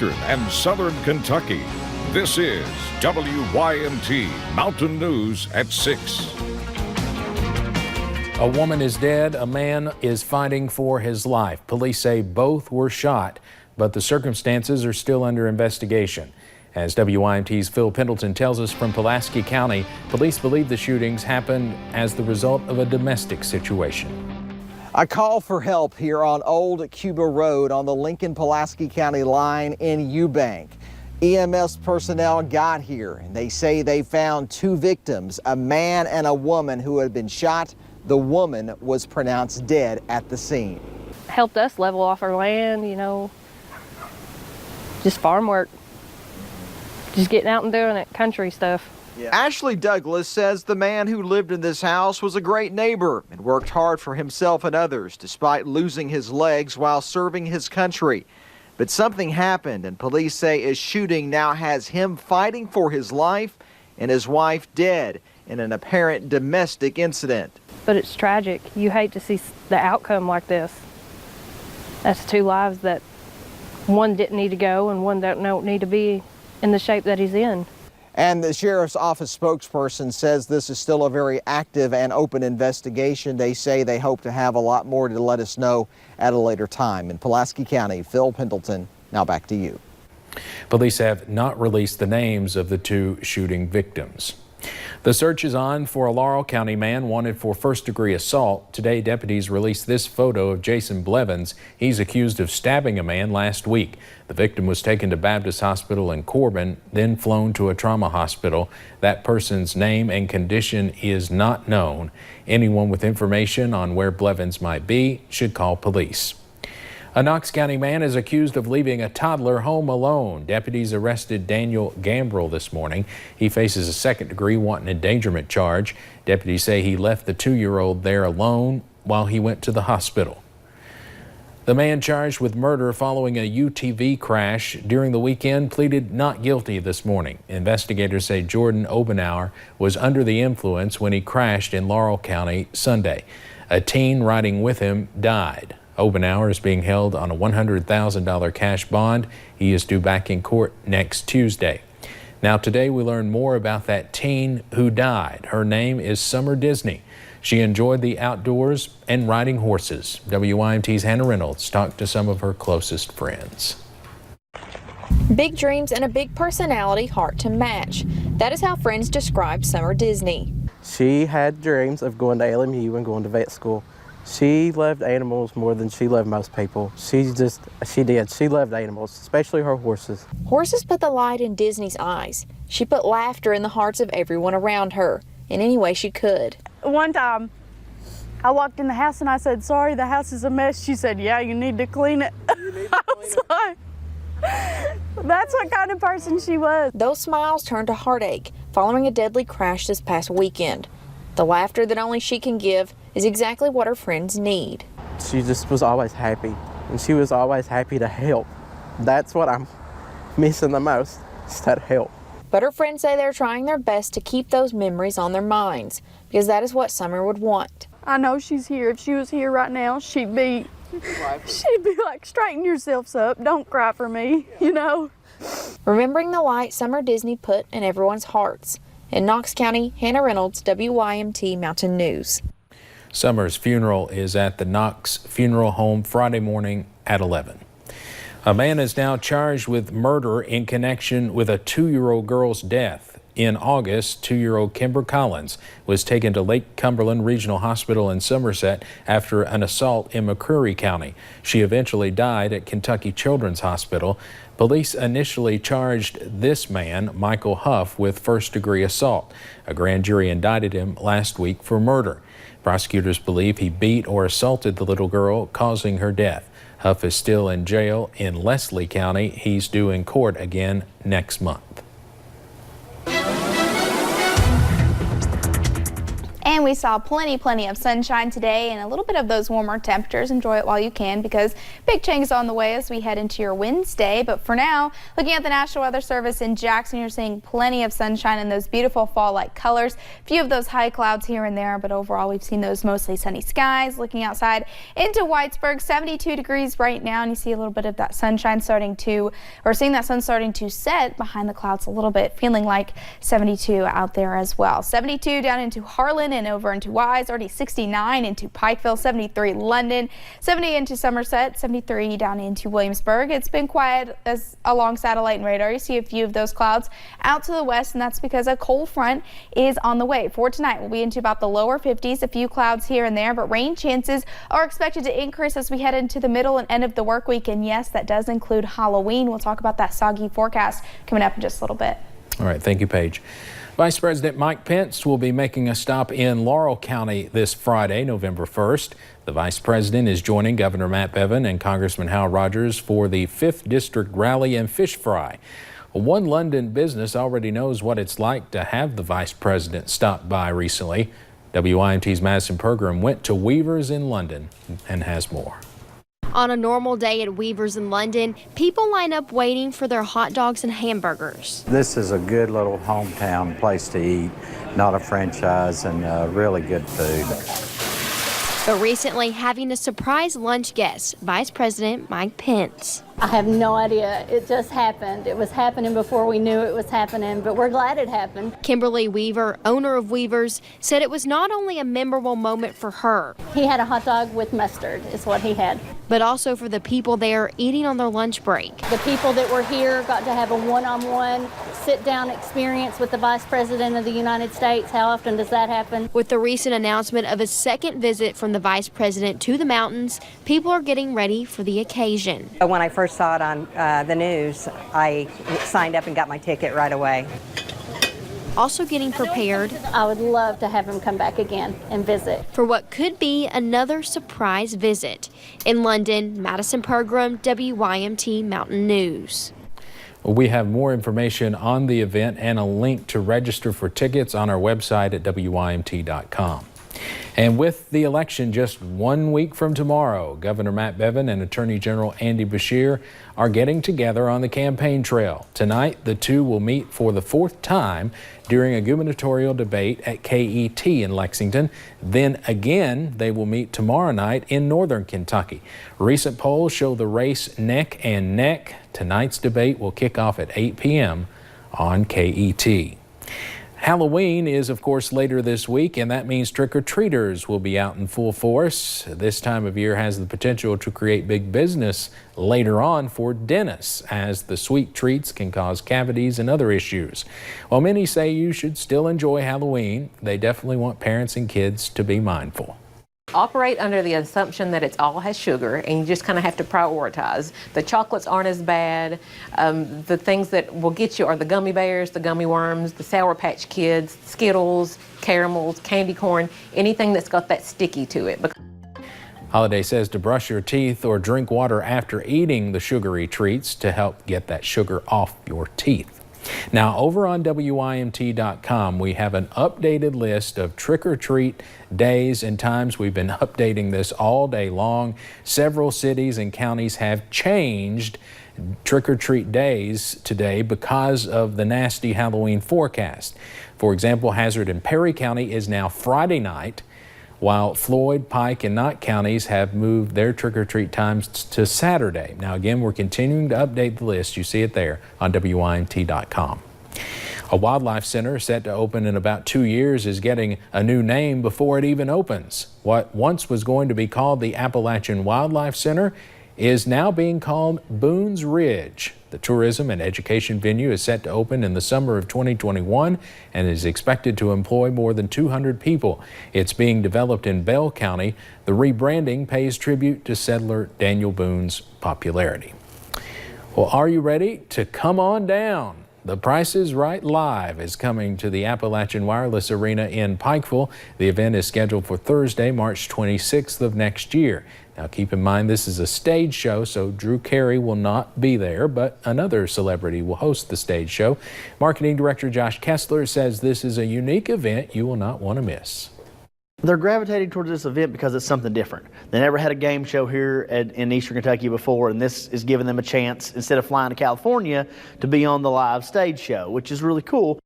Western and Southern Kentucky. This is WYMT Mountain News at 6. A woman is dead. A man is fighting for his life. Police say both were shot, but the circumstances are still under investigation. As WYMT's Phil Pendleton tells us from Pulaski County, police believe the shootings happened as the result of a domestic situation. A call for help here on Old Cuba Road on the Lincoln-Pulaski County line in Eubank. EMS personnel got here and they say they found two victims, a man and a woman who had been shot. The woman was pronounced dead at the scene. Helped us level off our land, you know, just farm work. Just getting out and doing it, country stuff. Yeah. Ashley Douglas says the man who lived in this house was a great neighbor and worked hard for himself and others despite losing his legs while serving his country. But something happened and police say a shooting now has him fighting for his life and his wife dead in an apparent domestic incident. But it's tragic. You hate to see the outcome like this. That's two lives that one didn't need to go and one don't need to be in the shape that he's in. And the sheriff's office spokesperson says this is still a very active and open investigation. They say they hope to have a lot more to let us know at a later time. In Pulaski County, Phil Pendleton, now back to you. Police have not released the names of the two shooting victims. The search is on for a Laurel County man wanted for first-degree assault. Today, deputies released this photo of Jason Blevins. He's accused of stabbing a man last week. The victim was taken to Baptist Hospital in Corbin, then flown to a trauma hospital. That person's name and condition is not known. Anyone with information on where Blevins might be should call police. A Knox County man is accused of leaving a toddler home alone. Deputies arrested Daniel Gambrell this morning. He faces a second-degree wanton endangerment charge. Deputies say he left the 2-year-old there alone while he went to the hospital. The man charged with murder following a UTV crash during the weekend pleaded not guilty this morning. Investigators say Jordan Obenauer was under the influence when he crashed in Laurel County Sunday. A teen riding with him died. Obenauer is being held on a $100,000 cash bond. He is due back in court next Tuesday. Now today we learn more about that teen who died. Her name is Summer Disney. She enjoyed the outdoors and riding horses. WYMT's Hannah Reynolds talked to some of her closest friends. Big dreams and a big personality, hard to match. That is how friends describe Summer Disney. She had dreams of going to LMU and going to vet school. She loved animals more than she loved most people. She did. She loved animals, especially her horses. Horses put the light in Disney's eyes. She put laughter in the hearts of everyone around her, in any way she could. One time, I walked in the house and I said, "Sorry, the house is a mess." She said, "Yeah, you need to clean it." I was like, that's what kind of person she was. Those smiles turned to heartache following a deadly crash this past weekend. The laughter that only she can give is exactly what her friends need. She just was always happy, and she was always happy to help. That's what I'm missing the most, is that help. But her friends say they're trying their best to keep those memories on their minds, because that is what Summer would want. I know she's here. If she was here right now, she'd be like, "Straighten yourselves up. Don't cry for me," you know. Remembering the light Summer Disney put in everyone's hearts. In Knox County, Hannah Reynolds, WYMT Mountain News. Summer's funeral is at the Knox Funeral Home Friday morning at 11. A man is now charged with murder in connection with a 2-year-old girl's death. In August, 2-year-old Kimber Collins was taken to Lake Cumberland Regional Hospital in Somerset after an assault in McCreary County. She eventually died at Kentucky Children's Hospital. Police initially charged this man, Michael Huff, with first-degree assault. A grand jury indicted him last week for murder. Prosecutors believe he beat or assaulted the little girl, causing her death. Huff is still in jail in Leslie County. He's due in court again next month. And we we saw plenty of sunshine today and a little bit of those warmer temperatures. Enjoy it while you can because big change is on the way as we head into your Wednesday. But for now, looking at the National Weather Service in Jackson, you're seeing plenty of sunshine and those beautiful fall-like colors. A few of those high clouds here and there, but overall we've seen those mostly sunny skies. Looking outside into Whitesburg, 72 degrees right now, and you see a little bit of that sunshine seeing that sun starting to set behind the clouds a little bit, feeling like 72 out there as well. 72 down into Harlan and over into Wise, already 69 into Pikeville, 73 London, 70 into Somerset, 73 down into Williamsburg. It's been quiet along satellite and radar. You see a few of those clouds out to the west, and that's because a cold front is on the way. For tonight, we'll be into about the lower 50s, a few clouds here and there, but rain chances are expected to increase as we head into the middle and end of the work week. And yes, that does include Halloween. We'll talk about that soggy forecast coming up in just a little bit. All right, thank you, Paige. Vice President Mike Pence will be making a stop in Laurel County this Friday, November 1st. The Vice President is joining Governor Matt Bevin and Congressman Hal Rogers for the 5th District Rally and Fish Fry. One London business already knows what it's like to have the Vice President stop by recently. WYMT's Madison Pergram went to Weaver's in London and has more. On a normal day at Weaver's in London, people line up waiting for their hot dogs and hamburgers. This is a good little hometown place to eat, not a franchise, and really good food. But recently having a surprise lunch guest, Vice President Mike Pence. I have no idea. It just happened. It was happening before we knew it was happening, but we're glad it happened. Kimberly Weaver, owner of Weaver's, said it was not only a memorable moment for her. He had a hot dog with mustard is what he had. But also for the people there eating on their lunch break. The people that were here got to have a one-on-one sit-down experience with the Vice President of the United States. How often does that happen? With the recent announcement of a second visit from the Vice President to the mountains, people are getting ready for the occasion. When I first saw it on the news, I signed up and got my ticket right away. Also getting prepared. I would love to have him come back again and visit. For what could be another surprise visit. In London, Madison Pergram, WYMT Mountain News. We have more information on the event and a link to register for tickets on our website at WYMT.com. And with the election just 1 week from tomorrow, Governor Matt Bevin and Attorney General Andy Beshear are getting together on the campaign trail. Tonight, the two will meet for the 4th time during a gubernatorial debate at KET in Lexington. Then again, they will meet tomorrow night in northern Kentucky. Recent polls show the race neck and neck. Tonight's debate will kick off at 8 p.m. on KET. Halloween is, of course, later this week, and that means trick-or-treaters will be out in full force. This time of year has the potential to create big business later on for dentists, as the sweet treats can cause cavities and other issues. While many say you should still enjoy Halloween, they definitely want parents and kids to be mindful. Operate under the assumption that it all has sugar, and you just kind of have to prioritize. The chocolates aren't as bad. The things that will get you are the gummy bears, the gummy worms, the Sour Patch Kids, Skittles, caramels, candy corn, anything that's got that sticky to it. Holiday says to brush your teeth or drink water after eating the sugary treats to help get that sugar off your teeth. Now, over on WYMT.com, we have an updated list of trick-or-treat days and times. We've been updating this all day long. Several cities and counties have changed trick-or-treat days today because of the nasty Halloween forecast. For example, Hazard and Perry County is now Friday night, while Floyd, Pike, and Knott counties have moved their trick-or-treat times to Saturday. Now again, we're continuing to update the list. You see it there on WYMT.com. A wildlife center set to open in about 2 years is getting a new name before it even opens. What once was going to be called the Appalachian Wildlife Center is now being called Boone's Ridge. The tourism and education venue is set to open in the summer of 2021 and is expected to employ more than 200 people. It's being developed in Bell County. The rebranding pays tribute to settler Daniel Boone's popularity. Well, are you ready to come on down? The Price is Right Live is coming to the Appalachian Wireless Arena in Pikeville. The event is scheduled for Thursday, March 26th of next year. Now keep in mind this is a stage show, so Drew Carey will not be there, but another celebrity will host the stage show. Marketing Director Josh Kessler says this is a unique event you will not want to miss. They're gravitating towards this event because it's something different. They never had a game show here in Eastern Kentucky before, and this is giving them a chance, instead of flying to California, to be on the live stage show, which is really cool.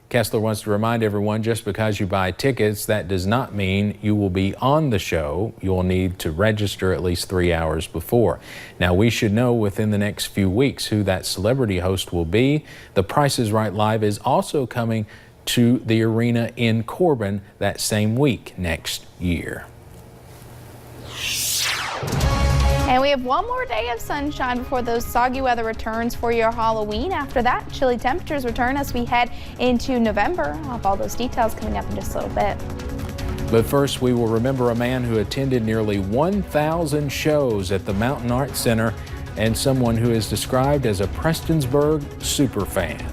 Kessler wants to remind everyone, just because you buy tickets, that does not mean you will be on the show. You'll need to register at least 3 hours before. Now, we should know within the next few weeks who that celebrity host will be. The Price is Right Live is also coming to the arena in Corbin that same week next year. And we have one more day of sunshine before those soggy weather returns for your Halloween. After that, chilly temperatures return as we head into November. I'll have all those details coming up in just a little bit. But first, we will remember a man who attended nearly 1,000 shows at the Mountain Arts Center and someone who is described as a Prestonsburg superfan.